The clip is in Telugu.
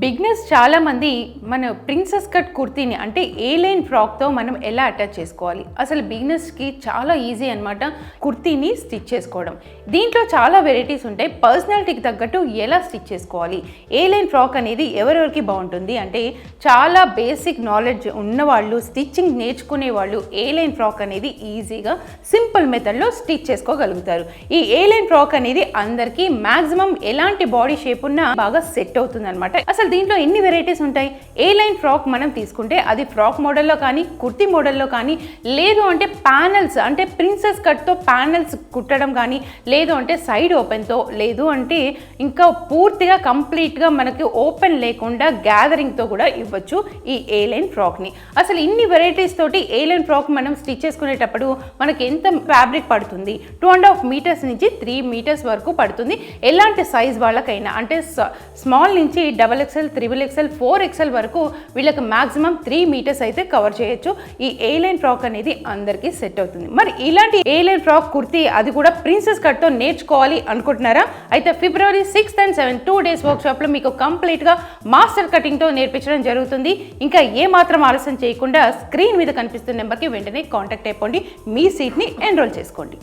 బిగినర్స్ చాలామంది మన ప్రిన్సెస్ కట్ కుర్తీని అంటే ఏ లైన్ ఫ్రాక్తో మనం ఎలా అటాచ్ చేసుకోవాలి. అసలు బిగినర్స్కి చాలా ఈజీ అనమాట కుర్తీని స్టిచ్ చేసుకోవడం. దీంట్లో చాలా వెరైటీస్ ఉంటాయి. పర్సనాలిటీకి తగ్గట్టు ఎలా స్టిచ్ చేసుకోవాలి, ఏ లైన్ ఫ్రాక్ అనేది ఎవరెవరికి బాగుంటుంది అంటే చాలా బేసిక్ నాలెడ్జ్ ఉన్నవాళ్ళు, స్టిచ్చింగ్ నేర్చుకునే వాళ్ళు ఏ లైన్ ఫ్రాక్ అనేది ఈజీగా సింపుల్ మెథడ్లో స్టిచ్ చేసుకోగలుగుతారు. ఈ ఏ లైన్ ఫ్రాక్ అనేది అందరికీ మ్యాక్సిమం ఎలాంటి బాడీ షేప్ ఉన్నా బాగా సెట్ అవుతుంది అనమాట. అసలు దీంట్లో ఎన్ని వెరైటీస్ ఉంటాయి. ఏ లైన్ ఫ్రాక్ మనం తీసుకుంటే అది ఫ్రాక్ మోడల్లో కానీ, కుర్తీ మోడల్లో కానీ, లేదు అంటే ప్యానల్స్ అంటే ప్రిన్సెస్ కట్తో ప్యానల్స్ కుట్టడం కానీ, లేదు అంటే సైడ్ ఓపెన్తో, లేదు అంటే ఇంకా పూర్తిగా కంప్లీట్గా మనకి ఓపెన్ లేకుండా గ్యాదరింగ్తో కూడా ఇవ్వచ్చు ఈ ఏ లైన్ ఫ్రాక్ని. అసలు ఇన్ని వెరైటీస్ తోటి ఏ లైన్ ఫ్రాక్ మనం స్టిచ్ చేసుకునేటప్పుడు మనకి ఎంత ఫ్యాబ్రిక్ పడుతుంది, 2.5 మీటర్స్ నుంచి 3 మీటర్స్ వరకు పడుతుంది. ఎలాంటి సైజ్ వాళ్ళకైనా అంటే స్మాల్ నుంచి XXL, XXL, 4XL వరకు వీళ్ళకి మ్యాక్సిమం 3 మీటర్స్ అయితే కవర్ చేయొచ్చు. ఈ ఏ లైన్ ఫ్రాక్ అనేది అందరికీ సెట్ అవుతుంది. మరి ఇలాంటి ఏ లైన్ ఫ్రాక్ కుర్తీ అది కూడా ప్రిన్సెస్ కట్తో నేర్చుకోవాలి అనుకుంటున్నారా? అయితే February 6th and 7th 2 days వర్క్షాప్లో మీకు కంప్లీట్గా మాస్టర్ కటింగ్తో నేర్పించడం జరుగుతుంది. ఇంకా ఏమాత్రం ఆలస్యం చేయకుండా స్క్రీన్ మీద కనిపిస్తున్న నెంబర్కి వెంటనే కాంటాక్ట్ అయిపోండి, మీ సీట్ని ఎన్రోల్ చేసుకోండి.